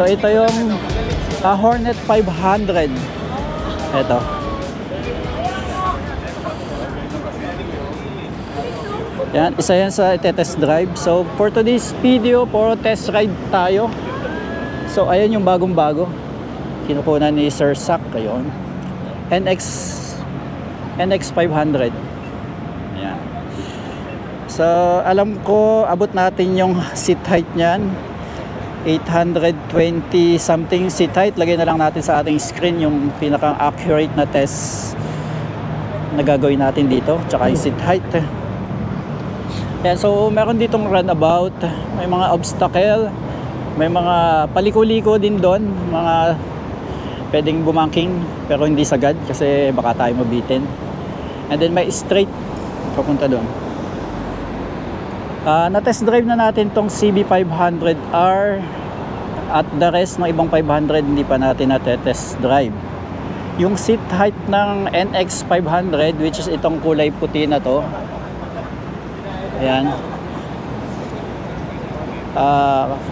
ito yung Hornet 500. Ito. Yan, isa yan sa test drive. So for today's video, puro test ride tayo. So ayan yung bagong bago, kinukunan ni Sir Sak. Ayun, NX 500. Ayan. So alam ko abot natin yung seat height nyan, 820 something seat height. Lagay na lang natin sa ating screen yung pinaka accurate na test na gagawin natin dito, tsaka yung seat height. Ayan, so meron ditong runabout, may mga obstacle, may mga paliko-liko din doon, mga pwedeng bumangking pero hindi sagad kasi baka tayo mabitin. And then may straight papunta doon. Na-test drive na natin tong CB500R at the rest ng ibang 500 hindi pa natin na-test drive. Yung seat height ng NX500, which is itong kulay puti na to, ayan,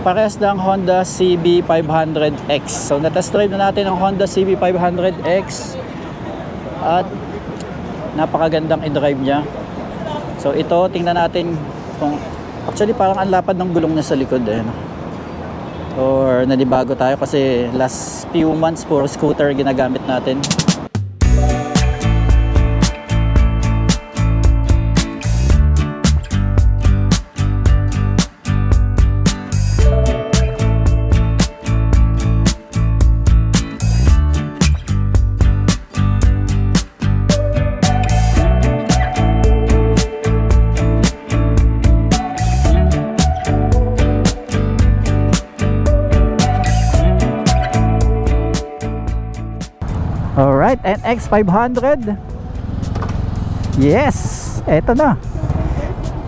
parehas ng Honda CB500X. So na-test drive na natin ang Honda CB500X at napakagandang i-drive niya. So ito, tingnan natin kung actually parang ang lapad ng gulong niya sa likod, eh, no? Or nanibago tayo kasi last few months puro scooter ginagamit natin. Alright, NX 500. Yes, eto na.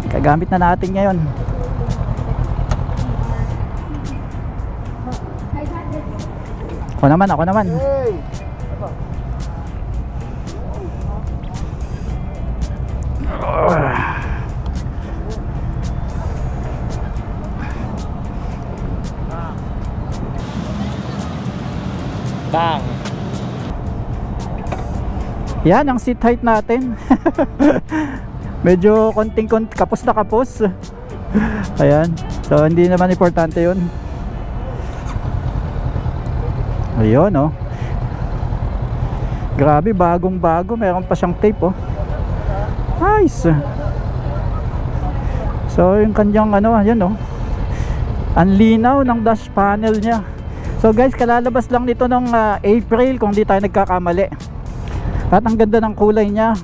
Kagamit na natin ngayon. Ako naman. Bang. Yan ang seat height natin. Medyo konting kapos na kapos. Ayan. So hindi naman importante yun. Ayun, oh. Grabe, bagong bago. Meron pa siyang tape, oh. Nice. So yung kanyang yan, oh. Ang linaw ng dash panel niya. So guys, kalalabas lang nito ng April kung di tayo nagkakamali. At ang ganda ng kulay niya.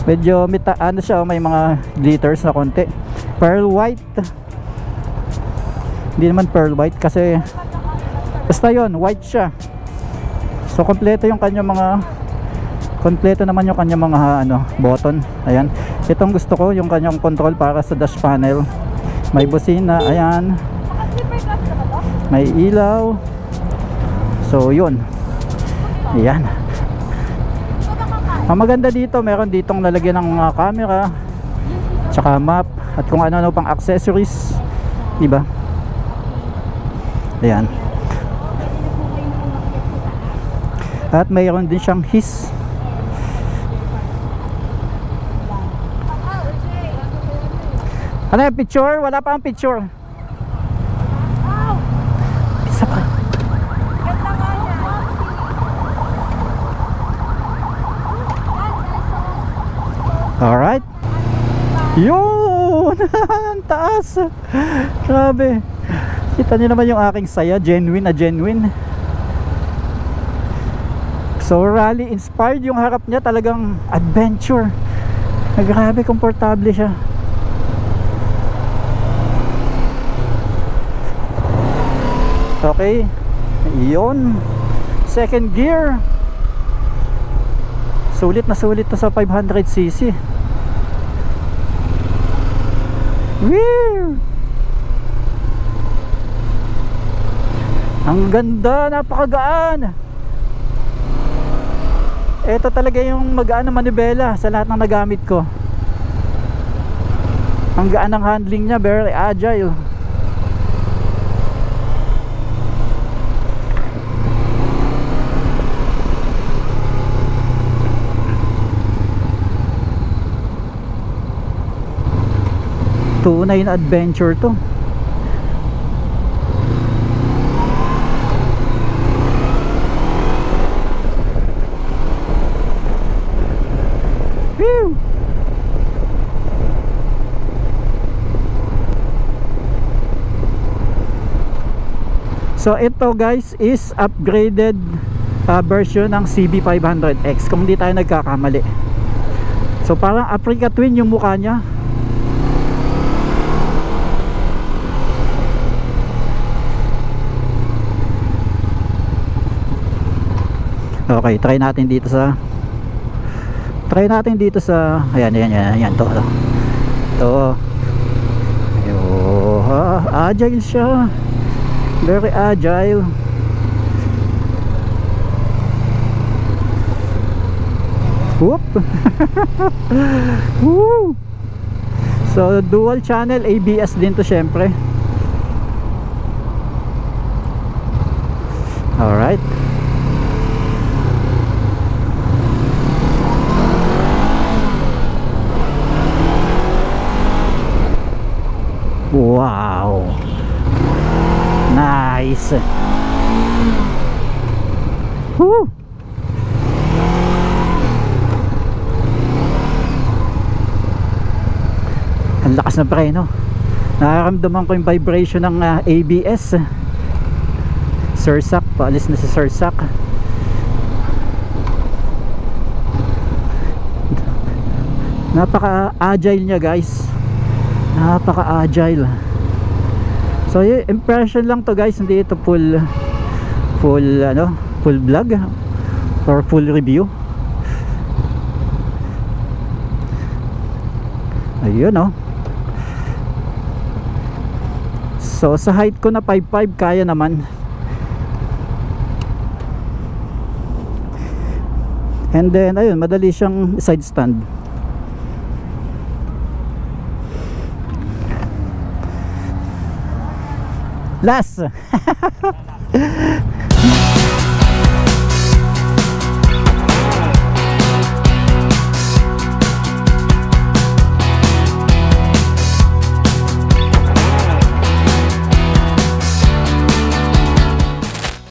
Medyo siya, may mga glitters na konti. Pearl white. Hindi naman pearl white kasi basta yon, white siya. So kompleto yung kanyang kompleto naman yung kanyang mga button. Ayan. Itong gusto ko, yung kanyang control para sa dash panel. May busina, ayan. May ilaw. So yun. Ayan. Ang maganda dito, meron ditong lalagyan ng camera, tsaka map, at kung ano pang accessories, diba? Ayan. At mayroon din siyang his. Ano yung picture? Wala pa ang picture. Isa pa. Alright. Yun. Taas. Grabe. Kita nyo naman yung aking saya. Genuine na genuine. So rally inspired yung harap niya. Talagang adventure. Grabe, komportable siya. Okay. Yun. Second gear. Sulit na sulit to sa 500cc. Woo! Ang ganda, napakagaan. Ito talaga yung magaan na manibela sa lahat ng nagamit ko. Ang gaan ng handling niya, very agile. Tunay na adventure to. Whew! So ito guys is upgraded version ng CB500X kung hindi tayo nagkakamali. So parang Africa Twin yung mukha niya. Okay, try natin dito sa ayan to. Agile siya. Very agile. Whoop. Woo. So dual channel ABS din to syempre. Alright. Wow. Nice. Woo. Ang lakas ng preno. Nararamdaman ko yung vibration ng ABS. Sursak, paalis na si Sursak. Napaka-agile niya guys. Napaka-agile. So yung impression lang to guys, hindi ito full vlog or full review. Ayun oh. So sa height ko na 5'5" kaya naman. And then ayun, madali siyang side stand. Last.